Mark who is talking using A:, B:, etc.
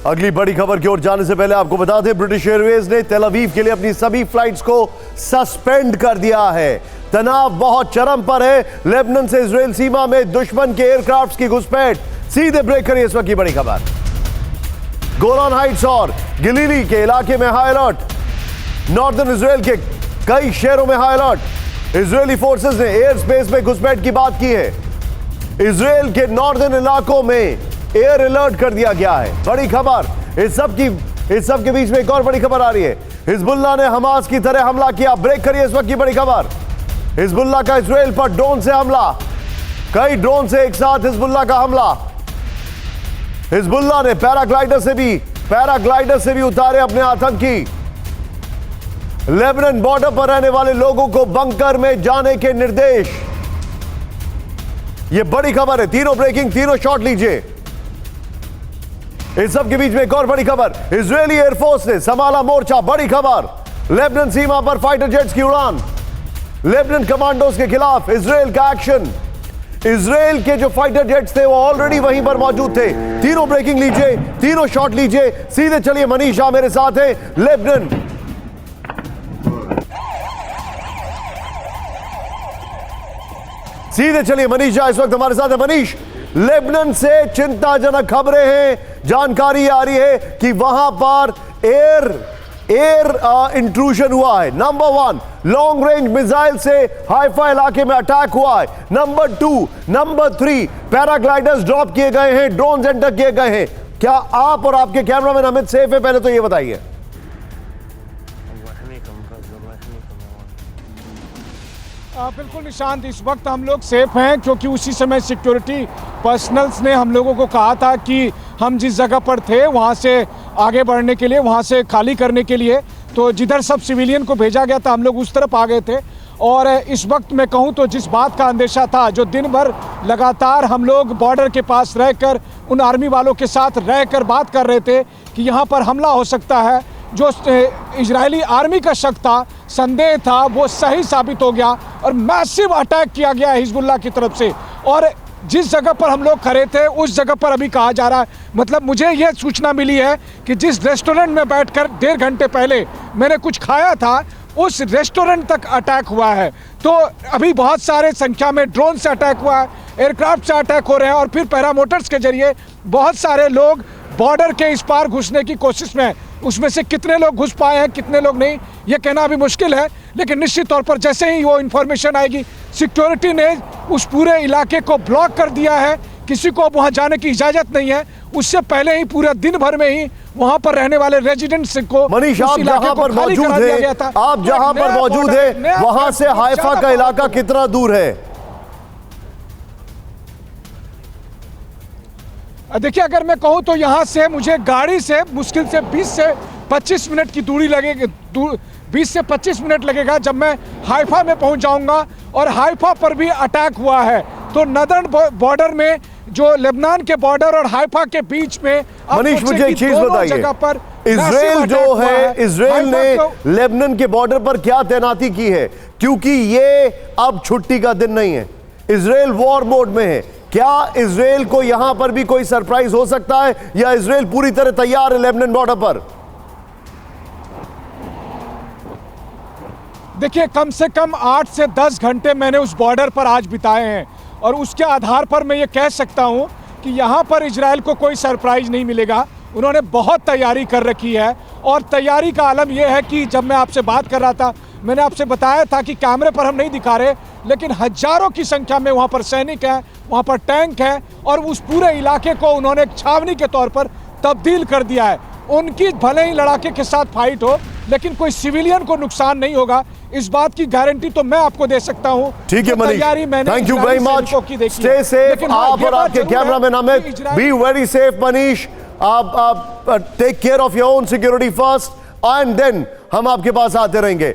A: अगली बड़ी खबर की ओर जाने से पहले आपको बता दें, ब्रिटिश एयरवेज ने तेल अवीव के लिए अपनी सभी फ्लाइट्स को सस्पेंड कर दिया है। तनाव बहुत चरम पर है। लेबनान से इजरायल सीमा में दुश्मन के एयरक्राफ्ट की घुसपैठ। सीधे ब्रेक करिए इस वक्त की बड़ी खबर। गोलान हाइट्स और गलीली के इलाके में हाई अलर्ट। नॉर्दर्न इजरायल के कई शहरों में हाई अलर्ट। इजरायली फोर्सेस ने एयर स्पेस में घुसपैठ की बात की है। इजरायल के नॉर्दर्न इलाकों में एयर अलर्ट कर दिया गया है। बड़ी खबर इस सब के बीच में एक और बड़ी खबर आ रही है। हिजबुल्लाह ने हमास की तरह हमला किया। ब्रेक करिए इस वक्त की बड़ी खबर। हिजबुल्लाह का इजरायल पर ड्रोन से हमला। कई ड्रोन से एक साथ हिजबुल्लाह का हमला। हिजबुल्लाह ने पैराग्लाइडर से भी उतारे अपने आतंकी। लेबनान बॉर्डर पर रहने वाले लोगों को बंकर में जाने के निर्देश। यह बड़ी खबर है। तीनों ब्रेकिंग, तीनों शॉट लीजिए। इस सब के बीच में एक और बड़ी खबर। इजरायली एयरफोर्स ने संभाला मोर्चा। बड़ी खबर। लेबनान सीमा पर फाइटर जेट्स की उड़ान। लेबनान कमांडोज के खिलाफ इजरायल का एक्शन। इजरायल के जो फाइटर जेट्स थे वो ऑलरेडी वहीं पर मौजूद थे। तीनों ब्रेकिंग लीजिए, तीनों शॉट लीजिए। सीधे चलिए, मनीष शाह मेरे साथ है लेबनान। सीधे चलिए, मनीष शाह इस वक्त हमारे साथ है। मनीष, लेबनान से चिंताजनक खबरें हैं। जानकारी आ रही है कि वहां पर एयर इंट्रूजन हुआ है। नंबर 1, लॉन्ग रेंज मिसाइल से हाइफा इलाके में अटैक हुआ है। नंबर 2, नंबर 3, पैराग्लाइडर्स ड्रॉप किए गए हैं, ड्रोन एंटर किए गए हैं। क्या आप और आपके कैमरामैन अमित सेफ है? पहले तो ये बताइए।
B: बिल्कुल निशांत, इस वक्त हम लोग सेफ हैं क्योंकि उसी समय सिक्योरिटी पर्सनल्स ने हम लोगों को कहा था कि हम जिस जगह पर थे वहां से आगे बढ़ने के लिए, वहां से खाली करने के लिए, तो जिधर सब सिविलियन को भेजा गया था हम लोग उस तरफ आ गए थे। और इस वक्त मैं कहूं तो जिस बात का अंदेशा था, जो दिन भर लगातार हम लोग बॉर्डर के पास रहकर उन आर्मी वालों के साथ रहकर बात कर रहे थे कि यहाँ पर हमला हो सकता है, जो इजरायली आर्मी का शक था, संदेह था, वो सही साबित हो गया और मैसिव अटैक किया गया हिजबुल्लाह की तरफ से। और जिस जगह पर हम लोग खड़े थे उस जगह पर अभी कहा जा रहा है, मतलब मुझे ये सूचना मिली है कि जिस रेस्टोरेंट में बैठकर 1.5 घंटे पहले मैंने कुछ खाया था, उस रेस्टोरेंट तक अटैक हुआ है। तो अभी बहुत सारे संख्या में ड्रोन से अटैक हुआ है, एयरक्राफ्ट से अटैक हो रहे हैं और फिर पैरामोटर्स के जरिए बहुत सारे लोग बॉर्डर के इस पार घुसने की कोशिश में। उसमें से कितने लोग घुस पाए हैं, कितने लोग नहीं, ये कहना अभी मुश्किल है, लेकिन निश्चित तौर पर जैसे ही वो इन्फॉर्मेशन आएगी, सिक्योरिटी ने उस पूरे इलाके को ब्लॉक कर दिया है। किसी को वहां जाने की इजाजत नहीं है। उससे पहले ही पूरे दिन भर में ही वहां पर रहने वाले रेजिडेंट्स को,
A: मनीष, आप जहां पर मौजूद है वहां से हाइफा का इलाका कितना दूर है?
B: देखिए, अगर मैं कहूं तो यहाँ से मुझे गाड़ी से मुश्किल से 20 से 25 मिनट की दूरी लगेगी। 20 से 25 मिनट लगेगा जब मैं हाइफा में पहुंच जाऊंगा। और हाइफा पर भी अटैक हुआ है। तो नदर्न बॉर्डर में, जो लेबनान के बॉर्डर और हाइफा के बीच में,
A: मनीष मुझे एक चीज बताइए, इजरायल जो है, इजरायल ने लेबनान के बॉर्डर पर क्या तैनाती की है? क्योंकि ये अब छुट्टी का दिन नहीं है, इजरायल वॉर मोड में है। क्या इजरायल को यहां पर भी कोई सरप्राइज हो सकता है या इजरायल पूरी तरह तैयार है लेबनान बॉर्डर पर?
B: देखिए, कम से कम 8 से 10 घंटे मैंने उस बॉर्डर पर आज बिताए हैं और उसके आधार पर मैं ये कह सकता हूं कि यहां पर इजरायल को कोई सरप्राइज नहीं मिलेगा। उन्होंने बहुत तैयारी कर रखी है और तैयारी का आलम यह है कि जब मैं आपसे बात कर रहा था, मैंने आपसे बताया था कि कैमरे पर हम नहीं दिखा रहे, लेकिन हजारों की संख्या में वहाँ पर सैनिक हैं, वहाँ पर टैंक है और उस पूरे इलाके को उन्होंने एक छावनी के तौर पर तब्दील कर दिया है। उनकी भले ही लड़ाके के साथ फाइट हो, लेकिन कोई सिविलियन को नुकसान नहीं होगा, इस बात की गारंटी तो मैं आपको दे सकता हूं।
A: ठीक है Manish, thank you very much. Stay safe. आप और आपके cameraman Amit, be very safe. Manish, आप take care of your own security first and then हम आपके पास आते रहेंगे।